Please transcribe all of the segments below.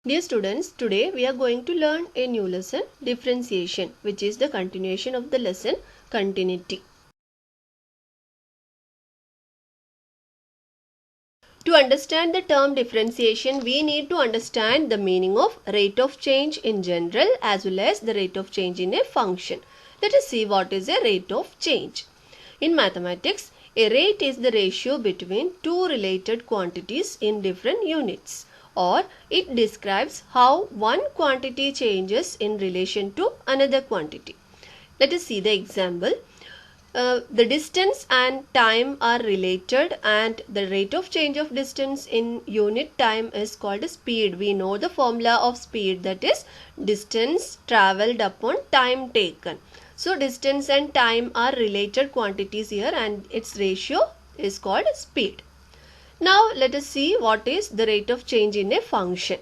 Dear students, today we are going to learn a new lesson, differentiation, which is the continuation of the lesson continuity. To understand the term differentiation, we need to understand the meaning of rate of change in general as well as the rate of change in a function. Let us see what is a rate of change. In mathematics, a rate is the ratio between two related quantities in different units, or it describes how one quantity changes in relation to another quantity. Let us see the example. The distance and time are related, and the rate of change of distance in unit time is called speed. We know the formula of speed, that is distance travelled upon time taken. So distance and time are related quantities here, and its ratio is called speed. Now let us see what is the rate of change in a function.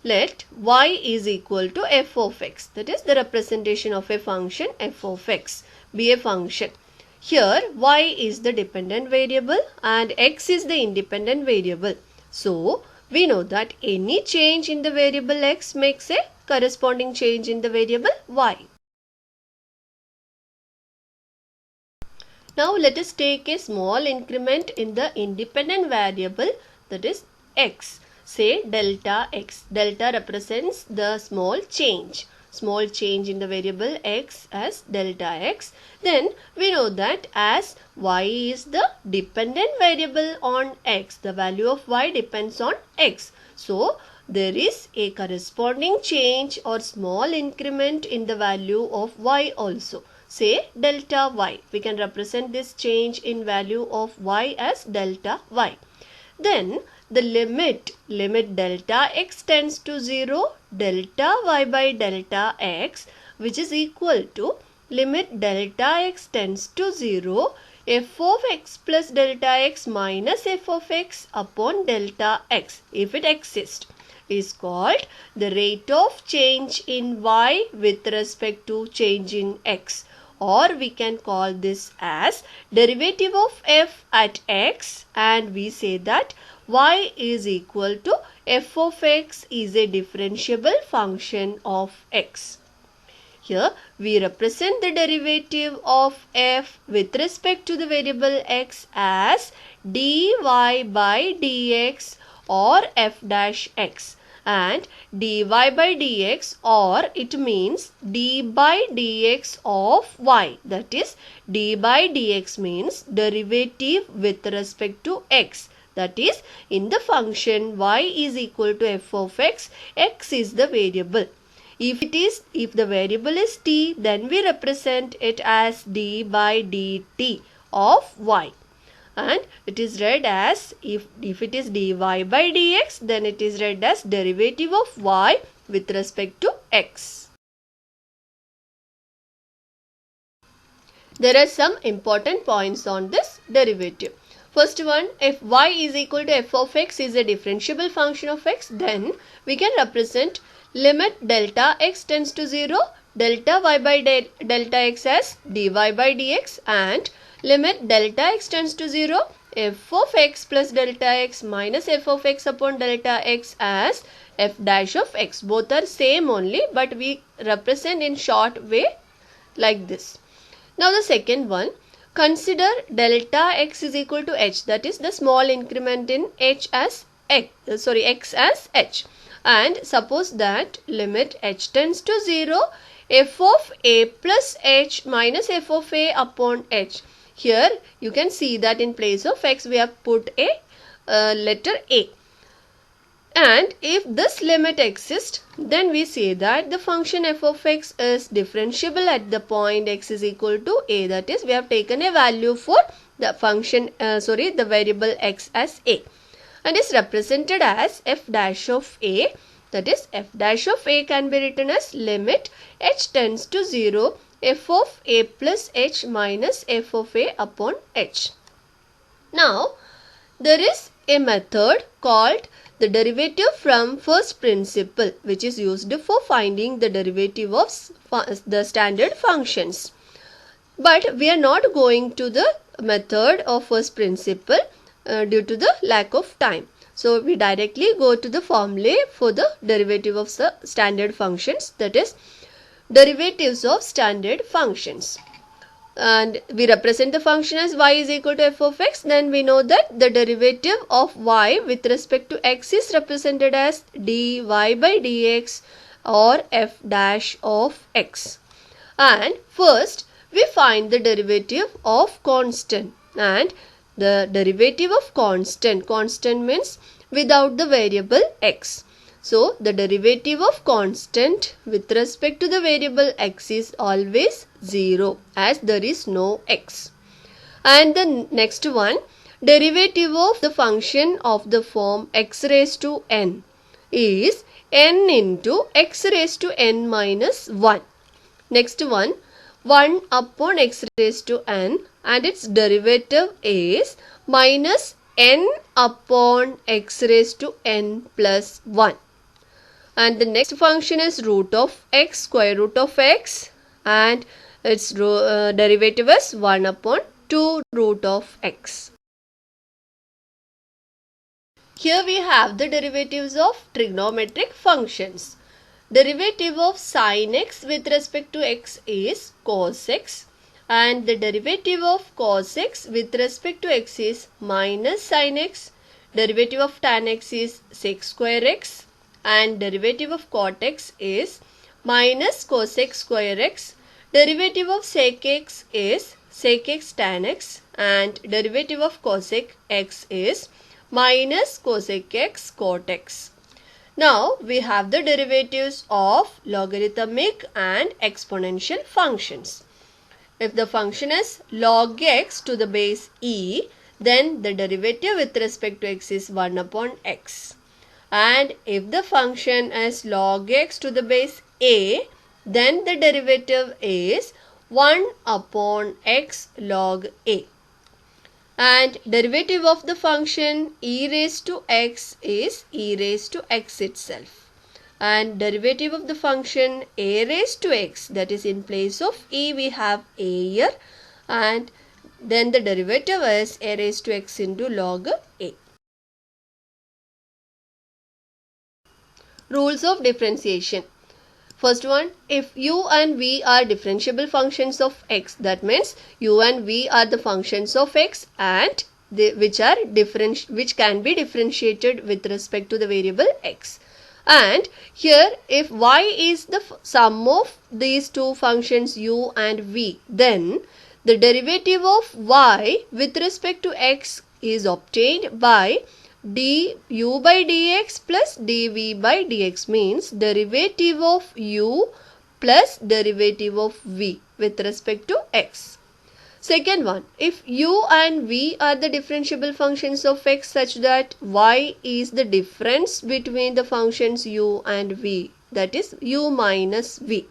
Let y is equal to f of x, that is the representation of a function f of x, be a function. Here y is the dependent variable and x is the independent variable. So we know that any change in the variable x makes a corresponding change in the variable y. Now let us take a small increment in the independent variable, that is x. Say delta x. Delta represents the small change in the variable x as delta x. Then we know that as y is the dependent variable on x, the value of y depends on x. So there is a corresponding change or small increment in the value of y also. Say delta y. We can represent this change in value of y as delta y. Then the limit delta x tends to 0, delta y by delta x, which is equal to limit delta x tends to 0, f of x plus delta x minus f of x upon delta x, if it exists, is called the rate of change in y with respect to change in x. Or we can call this as derivative of f at x, and we say that y is equal to f of x is a differentiable function of x. Here we represent the derivative of f with respect to the variable x as dy by dx or f dash x, and dy by dx, or it means d by dx of y, that is d by dx means derivative with respect to x, that is in the function y is equal to f of x, x is the variable. If the variable is t, then we represent it as d by dt of y. And it is read as, if it is dy by dx, then it is read as derivative of y with respect to x. There are some important points on this derivative. First one, if y is equal to f of x is a differentiable function of x, then we can represent limit delta x tends to 0, delta y by delta x as dy by dx, and limit delta x tends to 0, f of x plus delta x minus f of x upon delta x as f dash of x. Both are same only, but we represent in short way like this. Now the second one, consider delta x is equal to h, that is the small increment in x as h, and suppose that limit h tends to 0, f of a plus h minus f of a upon h. Here you can see that in place of x we have put a letter a. And if this limit exists, then we say that the function f of x is differentiable at the point x is equal to a, that is we have taken a value for the function the variable x as a, and is represented as f dash of a, that is f dash of a can be written as limit h tends to 0, f of a plus h minus f of a upon h. Now there is a method called the derivative from first principle, which is used for finding the derivative of the standard functions. But we are not going to the method of first principle due to the lack of time. So we directly go to the formulae for the derivative of the standard functions, that is derivatives of standard functions. And we represent the function as y is equal to f of x, then we know that the derivative of y with respect to x is represented as dy by dx or f dash of x. And first we find the derivative of constant, and the derivative of constant means without the variable x. So the derivative of constant with respect to the variable x is always 0 as there is no x. And the next one, derivative of the function of the form x raised to n is n into x raised to n minus 1. Next one, 1 upon x raised to n, and its derivative is minus n upon x raised to n plus 1. And the next function is root of x, square root of x, and its derivative is 1 upon 2 root of x. Here we have the derivatives of trigonometric functions. Derivative of sin x with respect to x is cos x, and the derivative of cos x with respect to x is minus sin x. Derivative of tan x is sec square x, and derivative of cot x is minus cos x square x. Derivative of sec x is sec x tan x, and derivative of cosec x is minus cosec x cot x. Now we have the derivatives of logarithmic and exponential functions. If the function is log x to the base e, then the derivative with respect to x is 1 upon x. And if the function is log x to the base a, then the derivative is 1 upon x log a. And derivative of the function e raised to x is e raised to x itself. And derivative of the function a raised to x, that is in place of e we have a here, and then the derivative is a raised to x into log a. Rules of differentiation. First one, if u and v are differentiable functions of x, that means u and v are the functions of x and which can be differentiated with respect to the variable x. And here if y is the sum of these two functions u and v, then the derivative of y with respect to x is obtained by du by dx plus dv by dx, means derivative of u plus derivative of v with respect to x. Second one, if u and v are the differentiable functions of x such that y is the difference between the functions u and v, that is u minus v,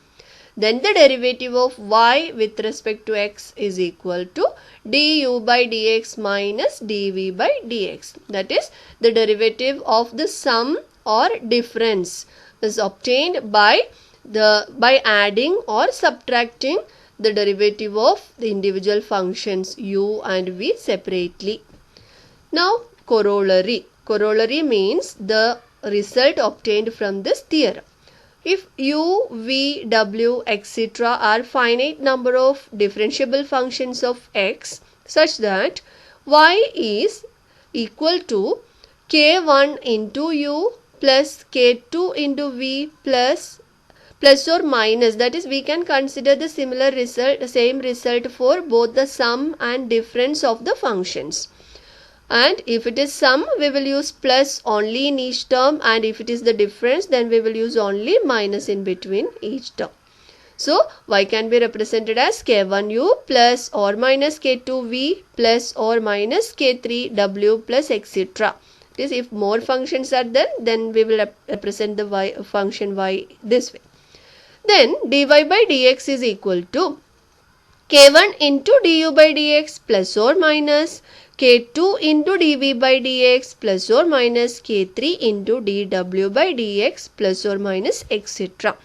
then the derivative of y with respect to x is equal to du by dx minus dv by dx. That is, the derivative of the sum or difference is obtained by adding or subtracting the derivative of the individual functions u and v separately. Now corollary. Corollary means the result obtained from this theorem. If u, v, w, etc. are finite number of differentiable functions of x such that y is equal to k1 into u plus k2 into v plus or minus, that is we can consider the same result for both the sum and difference of the functions. And if it is sum, we will use plus only in each term, and if it is the difference, then we will use only minus in between each term. So y can be represented as k1u plus or minus k2v plus or minus k3w plus etc. That is, if more functions are there, then we will represent the function y this way. Then dy by dx is equal to k1 into du by dx plus or minus k2 into dv by dx plus or minus k3 into dw by dx plus or minus etc.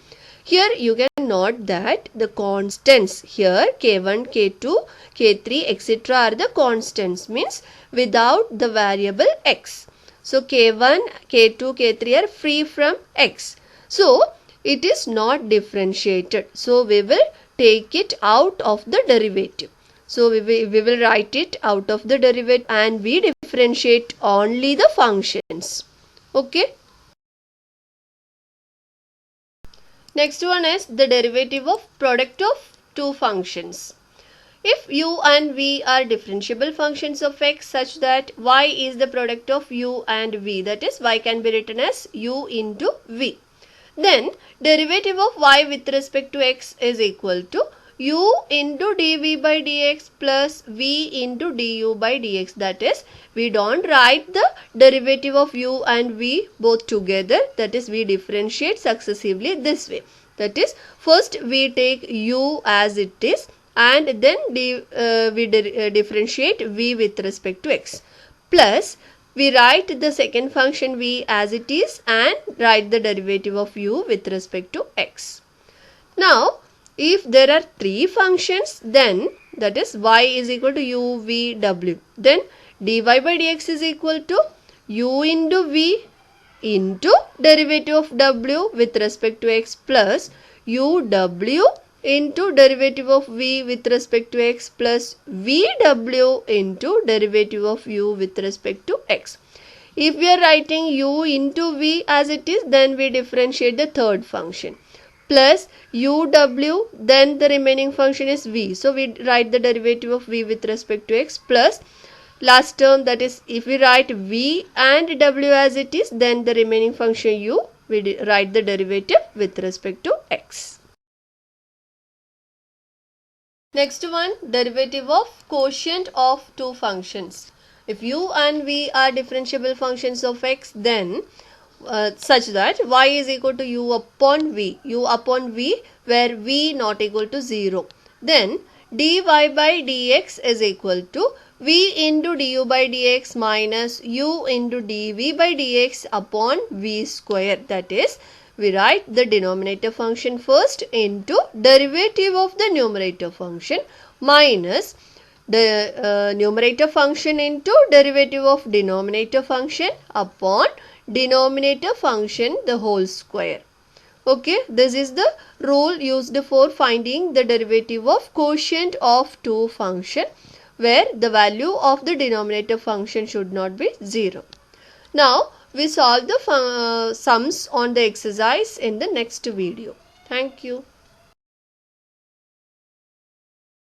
Here you can note that the constants here k1, k2, k3 etc. are the constants, means without the variable x. So k1, k2, k3 are free from x. So it is not differentiated. So we will take it out of the derivative. So we will write it out of the derivative and we differentiate only the functions. Okay. Next one is the derivative of product of two functions. If u and v are differentiable functions of x such that y is the product of u and v, that is y can be written as u into v, then derivative of y with respect to x is equal to u into dv by dx plus v into du by dx. That is, we don't write the derivative of u and v both together, that is we differentiate successively this way. That is, first we take u as it is and then we differentiate v with respect to x, plus we write the second function v as it is and write the derivative of u with respect to x. Now, if there are three functions, then that is y is equal to u, v, w. Then dy by dx is equal to u into v into derivative of w with respect to x plus uw into derivative of v with respect to x plus vw into derivative of u with respect to x. If we are writing u into v as it is, then we differentiate the third function plus uw, then the remaining function is v. So we write the derivative of v with respect to x plus last term, that is if we write v and w as it is, then the remaining function u, we write the derivative with respect to x. Next one, derivative of quotient of two functions. If u and v are differentiable functions of x, then such that y is equal to u upon v where v not equal to 0, then dy by dx is equal to v into du by dx minus u into dv by dx upon v square. That is, we write the denominator function first into derivative of the numerator function minus the numerator function into derivative of denominator function upon denominator function the whole square. Okay, this is the rule used for finding the derivative of quotient of two functions where the value of the denominator function should not be 0. Now, we solve the sums on the exercise in the next video. Thank you.